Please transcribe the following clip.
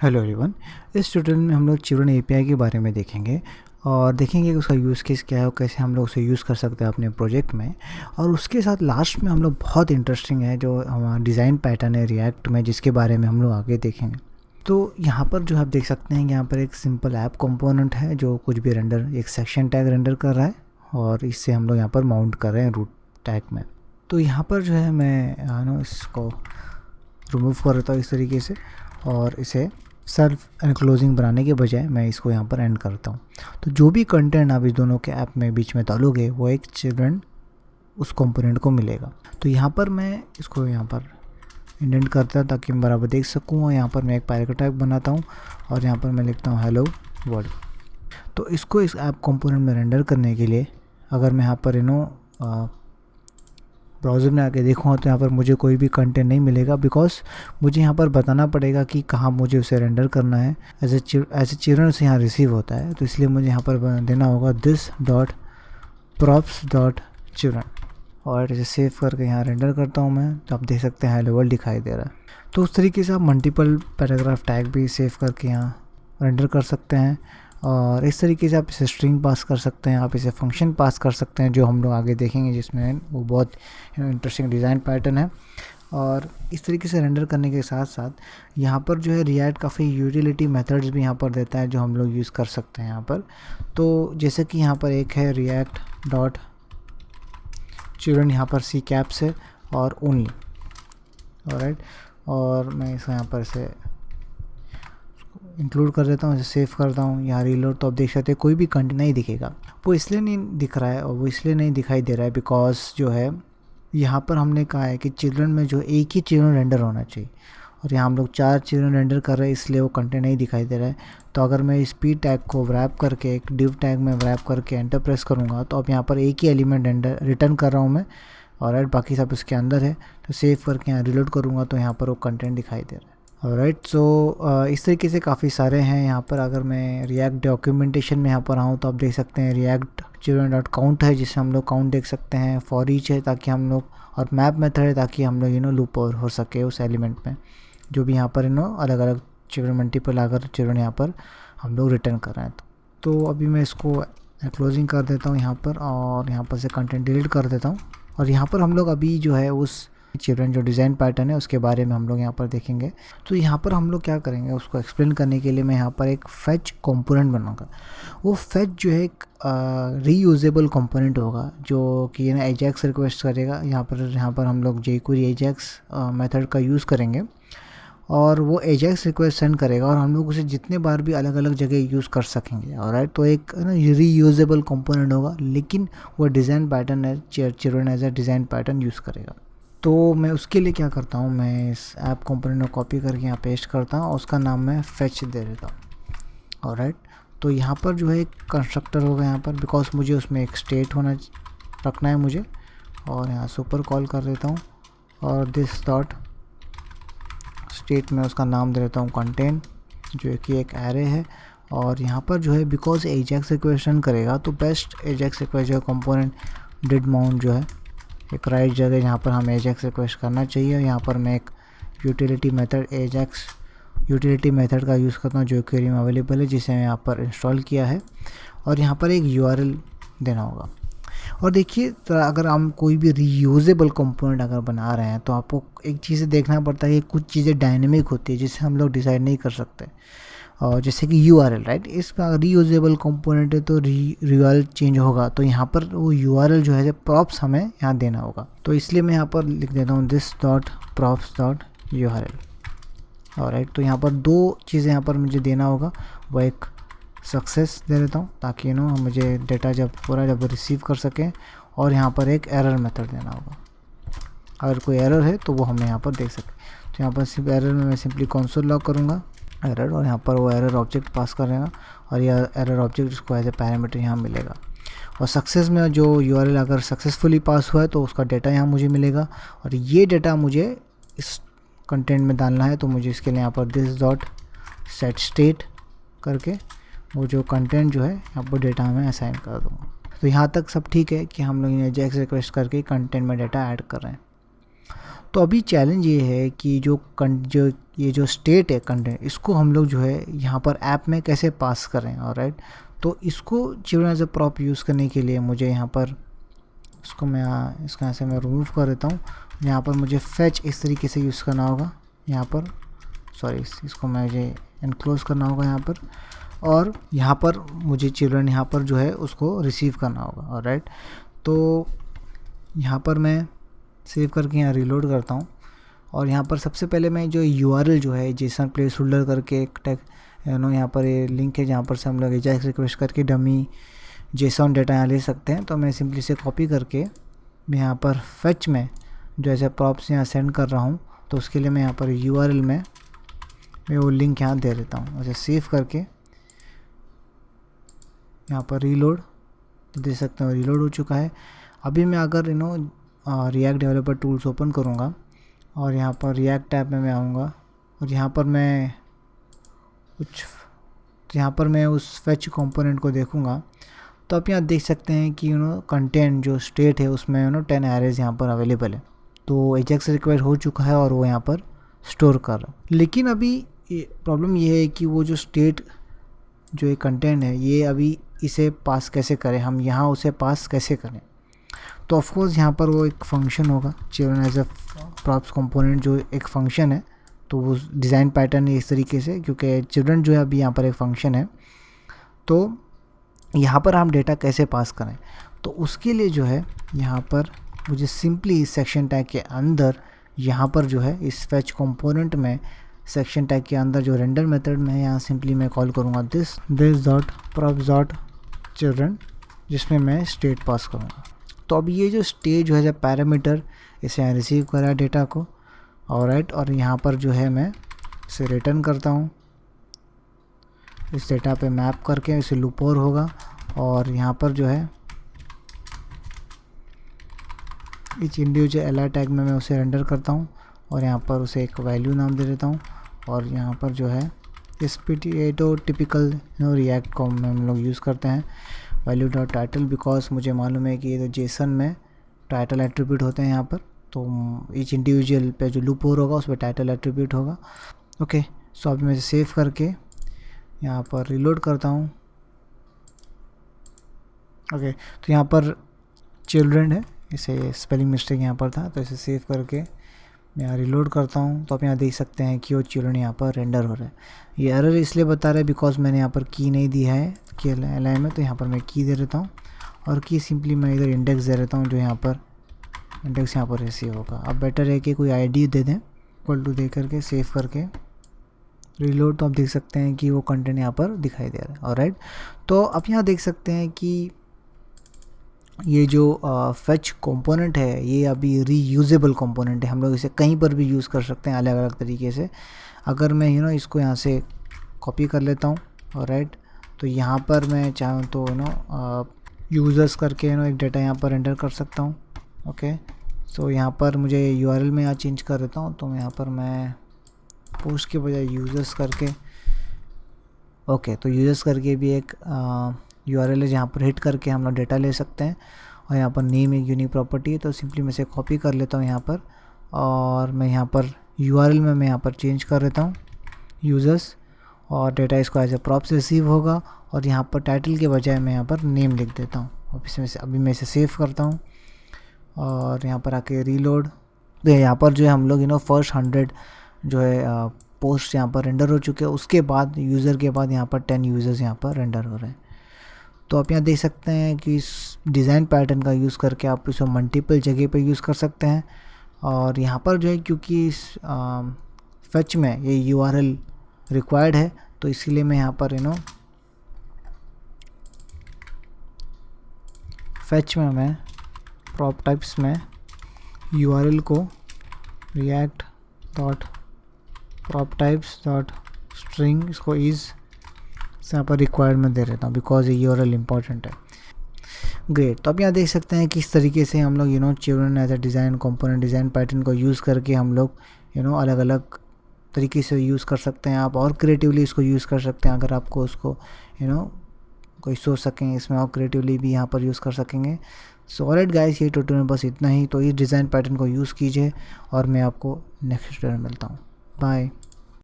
Hello everyone. इस tutorial में हम लोग चिल्ड्रन एपीआई के बारे में देखेंगे और देखेंगे कि उसका यूज़ केस क्या है और कैसे हम लोग उसे यूज़ कर सकते हैं अपने प्रोजेक्ट में। और उसके साथ लास्ट में हम लोग बहुत इंटरेस्टिंग है जो हमारा डिज़ाइन पैटर्न है रिएक्ट में, जिसके बारे में हम लोग आगे देखेंगे। तो यहाँ पर जो आप देख सकते हैं, यहाँ पर एक सिंपल ऐप कंपोनेंट है जो कुछ भी रेंडर, एक सेक्शन टैग रेंडर कर रहा है और इससे हम लोग यहाँ पर माउंट कर रहे हैं रूट टैग में। तो यहाँ पर जो है मैं इसको रिमूव कर देता हूँ इस तरीके से और इसे सेल्फ एनक्लोजिंग बनाने के बजाय मैं इसको यहाँ पर एंड करता हूँ। तो जो भी कंटेंट आप इस दोनों के ऐप में बीच में डालोगे वो एक चिल्ड्रन उस कंपोनेंट को मिलेगा। तो यहाँ पर मैं इसको यहाँ पर इंडेंट करता हूँ ताकि मैं बराबर देख सकूँ। और यहाँ पर मैं एक पैराग्राफ बनाता हूँ और यहाँ पर मैं लिखता हूँ हेलो वर्ल्ड। तो इसको इस ऐप कंपोनेंट में रेंडर करने के लिए अगर मैं यहाँ पर ब्राउज़र में आके देखूँ तो यहाँ पर मुझे कोई भी कंटेंट नहीं मिलेगा, बिकॉज मुझे यहाँ पर बताना पड़ेगा कि कहाँ मुझे उसे रेंडर करना है। एज ए चिल्ड्रन से यहाँ रिसीव होता है, तो इसलिए मुझे यहाँ पर देना होगा this dot props dot children और इसे सेव करके यहाँ रेंडर करता हूँ मैं। तो आप देख सकते हैं हेलो वर्ल्ड दिखाई दे रहा है। तो उस तरीके से आप मल्टीपल पैराग्राफ टैग भी सेव करके यहाँ रेंडर कर सकते हैं और इस तरीके से आप इसे स्ट्रिंग पास कर सकते हैं, आप इसे फंक्शन पास कर सकते हैं जो हम लोग आगे देखेंगे, जिसमें वो बहुत इंटरेस्टिंग डिज़ाइन पैटर्न है। और इस तरीके से रेंडर करने के साथ साथ यहाँ पर जो है रिएक्ट काफ़ी यूटिलिटी मेथड्स भी यहाँ पर देता है जो हम लोग यूज़ कर सकते हैं यहाँ पर। तो जैसे कि यहाँ पर एक है रिएक्ट डॉट चिल्ड्रन, यहाँ पर सी कैप्स है और ओनली, ऑलराइट। और मैं इसे यहाँ पर से इंक्लूड कर देता हूँ, इसे सेव करता हूँ, यहाँ रीलोड। तो आप देख सकते हैं कोई भी कंटेंट नहीं दिखेगा। वो इसलिए नहीं दिख रहा है और वो इसलिए नहीं दिखाई दे रहा है बिकॉज जो है यहाँ पर हमने कहा है कि चिल्ड्रन में जो एक ही चिल्ड्रन रेंडर होना चाहिए और यहाँ हम लोग 4 चिल्ड्रन रेंडर कर रहे हैं, इसलिए वो कंटेंट नहीं दिखाई दे रहा है। तो अगर मैं इस पी टैग को व्रैप करके एक डिव टैग में व्रैप करके एंटर प्रेस करूँगा तो अब यहाँ पर एक ही एलिमेंट रेंडर रिटर्न कर रहा हूँ मैं और बाकी सब इसके अंदर है। तो सेव करके यहाँ रिलोड करूँगा तो यहाँ पर वो कंटेंट दिखाई दे रहा है। ऑलराइट, सो इस तरीके से काफ़ी सारे हैं यहाँ पर। अगर मैं रिएक्ट डॉक्यूमेंटेशन में यहाँ पर आऊँ तो आप देख सकते हैं रिएक्ट चिल्ड्रन डॉट काउंट है जिससे हम लोग काउंट देख सकते हैं, फॉर ईच है ताकि हम लोग, और मैप मेथड है ताकि हम लोग लूप और हो सके उस एलिमेंट में जो भी यहाँ पर अलग अलग चिल्ड्रन मल्टीपल अगर चिल्ड्रन यहाँ पर हम लोग रिटर्न कर रहे हैं। तो अभी मैं इसको क्लोजिंग कर देता हूँ यहाँ पर और यहाँ पर से कंटेंट डिलीट कर देता हूँ। और यहाँ पर हम लोग अभी जो है उस चिल्ड्रन जो डिज़ाइन पैटर्न है उसके बारे में हम लोग यहाँ पर देखेंगे। तो यहाँ पर हम लोग क्या करेंगे, उसको एक्सप्लेन करने के लिए मैं यहाँ पर एक फेच कंपोनेंट बनाऊंगा। वो फेच जो है एक रीयूजेबल कंपोनेंट होगा जो कि एजेक्स रिक्वेस्ट करेगा। यहाँ पर हम लोग jQuery एजेक्स मेथड का यूज़ करेंगे और वो एजेक्स रिक्वेस्ट सेंड करेगा और हम लोग उसे जितने बार भी अलग अलग जगह यूज़ कर सकेंगे। ऑलराइट, तो एक रीयूजेबल कंपोनेंट होगा, लेकिन वो डिज़ाइन पैटर्न है children as a design pattern use करेगा। तो मैं उसके लिए क्या करता हूँ, मैं इस ऐप कंपोनेंट को कॉपी करके यहाँ पेस्ट करता हूँ और उसका नाम मैं फेच दे देता हूँ। ऑलराइट, तो यहाँ पर जो है एक कंस्ट्रक्टर होगा यहाँ पर, बिकॉज मुझे उसमें एक स्टेट रखना है मुझे, और यहाँ सुपर कॉल कर देता हूँ और दिस डॉट स्टेट में उसका नाम दे देता हूँ कंटेंट, जो कि एक एरे है। और यहाँ पर जो है बिकॉज एजेक्स रिक्वेस्ट करेगा तो बेस्ट एजेक्स रिक्वेस्ट जो कंपोनेंट डिड माउंट जो है एक राइट जगह यहाँ पर हमें एजेक्स रिक्वेस्ट करना चाहिए। यहाँ पर मैं एक utility method Ajax utility method का यूज़ करता हूँ जो क्वेरी में अवेलेबल है, जिसे मैं यहाँ पर इंस्टॉल किया है। और यहाँ पर एक यूआरएल देना होगा। और देखिए, तो अगर हम कोई भी रीयूजेबल कंपोनेंट अगर बना रहे हैं तो आपको एक चीज़ देखना पड़ता है कि कुछ चीज़ें डायनेमिक होती है जिसे हम लोग डिसाइड नहीं कर सकते, और जैसे कि यूआरएल, राइट। इस पर रीयूजेबल कंपोनेंट है तो यूआरएल चेंज होगा, तो यहाँ पर वो यूआरएल जो है प्रॉप्स हमें यहाँ देना होगा। तो इसलिए मैं यहाँ पर लिख देता हूँ this dot props dot URL. Alright, तो यहाँ पर 2 चीज़ें यहाँ पर मुझे देना होगा। वो एक सक्सेस दे देता हूँ ताकि मुझे डेटा जब रिसीव कर सकें, और यहाँ पर एक एरर मेथड देना होगा। अगर कोई एरर है तो वो हमें यहाँ पर देख सकें। तो यहाँ पर सिर्फ एरर में मैं सिंपली कंसोल लॉग करूँगा एरर, और यहाँ पर वो एरर ऑब्जेक्ट पास करेगा और यह एरर ऑब्जेक्ट उसको एज ए पैरामीटर यहाँ मिलेगा। और सक्सेस में जो यूआरएल अगर सक्सेसफुली पास हुआ है तो उसका डेटा यहाँ मुझे मिलेगा, और ये डेटा मुझे इस कंटेंट में डालना है। तो मुझे इसके लिए यहाँ पर दिस डॉट सेट स्टेट करके वो जो कंटेंट जो है यहाँ पर डेटा में असाइन कर दूँगा। तो यहाँ तक सब ठीक है कि हम लोग एजेक्स रिक्वेस्ट करके कंटेंट में डेटा ऐड कर रहे हैं। तो अभी चैलेंज ये है कि जो ये जो स्टेट है कंटेंट, इसको हम लोग जो है यहाँ पर ऐप में कैसे पास करें। ऑलराइट, तो इसको children as a prop use करने के लिए मुझे यहाँ पर इसको मैं इसका यहाँ से मैं रिमूव कर देता हूँ। यहाँ पर मुझे फेच इस तरीके से यूज़ करना होगा यहाँ पर, सॉरी इसको मुझे इनक्लोज करना होगा यहाँ पर, और यहाँ पर मुझे चिल्ड्रन यहाँ पर जो है उसको रिसीव करना होगा। ऑलराइट, तो यहाँ पर मैं सेव करके यहाँ रीलोड करता हूँ, और यहाँ पर सबसे पहले मैं जो URL जो है जेसन प्लेस होल्डर करके एक टैग यहाँ पर ये लिंक है जहाँ पर से हम लोग एजाक्स रिक्वेस्ट करके डमी जेसन डेटा यहाँ ले सकते हैं। तो मैं सिंपली से कॉपी करके मैं यहाँ पर फेच में जो ऐसे प्रॉप्स यहाँ सेंड कर रहा हूँ, तो उसके लिए मैं यहाँ पर URL में मैं वो लिंक यहाँ दे देता हूँ। वैसे सेव करके यहाँ पर रीलोड दे सकते हैं, रीलोड हो चुका है। अभी मैं अगर रिएक्ट डेवलपर टूल्स ओपन करूँगा और यहाँ पर रिएक्ट टैब में मैं आऊँगा, और यहाँ पर मैं उस फेच कंपोनेंट को देखूँगा, तो आप यहाँ देख सकते हैं कि कंटेंट जो स्टेट है उसमें 10 एरेज यहाँ पर अवेलेबल है। तो एजाक्स रिक्वेस्ट हो चुका है और वो यहाँ पर स्टोर कर रहा है। लेकिन अभी प्रॉब्लम ये है कि वो जो स्टेट जो ये कंटेंट है, ये अभी इसे पास कैसे करें, हम यहाँ उसे पास कैसे करें। तो ऑफकोर्स यहाँ पर वो एक फंक्शन होगा, children as a props component जो एक फंक्शन है, तो वो डिज़ाइन पैटर्न है इस तरीके से, क्योंकि चिल्ड्रन जो है अभी यहाँ पर एक फंक्शन है। तो यहाँ पर हम डेटा कैसे पास करें, तो उसके लिए जो है यहाँ पर मुझे सिंपली इस सेक्शन टैग के अंदर यहाँ पर जो है इस फेच कंपोनेंट में सेक्शन टैग के अंदर जो रेंडर मेथड में है, यहाँ सिंपली मैं कॉल करूँगा this dot props dot children, जिसमें मैं स्टेट पास करूँगा। तो अब ये जो स्टेट जो है जब पैरामीटर इसे यहाँ रिसीव करा डेटा को, ऑलराइट, और यहाँ पर जो है मैं इसे रिटर्न करता हूँ, इस डेटा पे मैप करके इसे लूप और होगा, और यहाँ पर जो है इस इंडिविजुअल एलआर टैग में मैं उसे रेंडर करता हूँ, और यहाँ पर उसे एक वैल्यू नाम दे देता हूँ, और यहाँ पर जो है इस तो टिपिकल रिएक्ट कॉम में हम लोग यूज़ करते हैं वैल्यू डॉट टाइटल, बिकॉज मुझे मालूम है कि ये तो जेसन में टाइटल एट्रीब्यूट होते हैं यहाँ पर, तो ईच इंडिविजुअल पे जो लूप और होगा उस पर टाइटल एट्रीब्यूट होगा। ओके, सो अब मैं सेव करके यहाँ पर रीलोड करता हूँ। ओके, तो यहाँ पर चिल्ड्रन है, इसे स्पेलिंग मिस्टेक यहाँ पर था, तो इसे सेव करके मैं यहाँ रीलोड करता हूँ। तो आप यहाँ देख सकते हैं कि वो चिल्ड्रन यहाँ पर रेंडर हो रहा है। ये एरर इसलिए बता रहा है बिकॉज मैंने यहाँ पर की नहीं दी है की एल में, तो यहाँ पर मैं की दे देता हूँ, और की सिंपली मैं इधर इंडेक्स दे देता हूँ, जो यहाँ पर इंडेक्स यहाँ पर रिसीव होगा। अब बेटर है कि कोई आईडी दे दें, इक्वल टू दे करके सेव करके रीलोड, तो आप देख सकते हैं कि वो कंटेंट यहाँ पर दिखाई दे रहा है। ऑलराइट, तो आप यहाँ देख सकते हैं कि ये जो फेच कंपोनेंट है ये अभी रीयूजेबल कंपोनेंट है, हम लोग इसे कहीं पर भी यूज़ कर सकते हैं अलग अलग तरीके से। अगर मैं इसको यहाँ से कॉपी कर लेता हूँ, ऑलराइट, तो यहाँ पर मैं चाहूँ तो यूज़र्स करके एक डेटा यहाँ पर एंटर कर सकता हूँ। ओके, सो यहाँ पर मुझे URL में यहाँ चेंज कर देता हूँ, तो यहाँ पर मैं पोस्ट के बजाय यूज़र्स करके, ओके, तो यूज़र्स करके भी एक URL है जहाँ पर हिट करके हम लोग डेटा ले सकते हैं, और यहाँ पर नेम एक यूनिक प्रॉपर्टी है, तो सिंपली मैं इसे कॉपी कर लेता हूँ यहाँ पर, और मैं यहाँ पर URL में मैं यहाँ पर चेंज कर देता हूँ यूज़र्स, और डेटा इसको एज ए प्रॉप्स रिसीव होगा, और यहाँ पर टाइटल के बजाय मैं यहाँ पर नेम लिख देता हूँ। अभी मैं इसे सेव करता हूँ, और यहाँ पर आके रीलोड, तो यहाँ पर जो है हम लोग फर्स्ट 100 जो है पोस्ट यहाँ पर रेंडर हो चुके हैं, उसके बाद यूज़र के बाद यहाँ पर 10 यूज़र्स यहाँ पर रेंडर हो रहे हैं। तो आप यहाँ देख सकते हैं कि इस डिज़ाइन पैटर्न का यूज़ करके आप इसे मल्टीपल जगह पे यूज़ कर सकते हैं, और यहाँ पर जो है क्योंकि इस फेच में ये URL रिक्वायर्ड है, तो इसीलिए मैं यहाँ पर फेच में मैं प्रॉप टाइप्स में URL को react dot prop types dot string इसको इज़ से यहाँ पर रिक्वायर्ड में दे देता हूँ, बिकॉज ये URL इंपॉर्टेंट है। ग्रेट, तो आप यहाँ देख सकते हैं किस तरीके से हम लोग children as a design component design pattern को यूज़ करके हम लोग अलग अलग तरीके से यूज़ कर सकते हैं आप, और क्रिएटिवली इसको यूज़ कर सकते हैं। अगर आपको उसको कोई सोच सकें इसमें और क्रिएटिवली भी यहाँ पर यूज़ कर सकेंगे। सो ऑलराइट गाइस, ये ट्यूटोरियल बस इतना ही। तो इस डिज़ाइन पैटर्न को यूज़ कीजिए और मैं आपको नेक्स्ट ट्यूटोरियल में मिलता हूँ। बाय।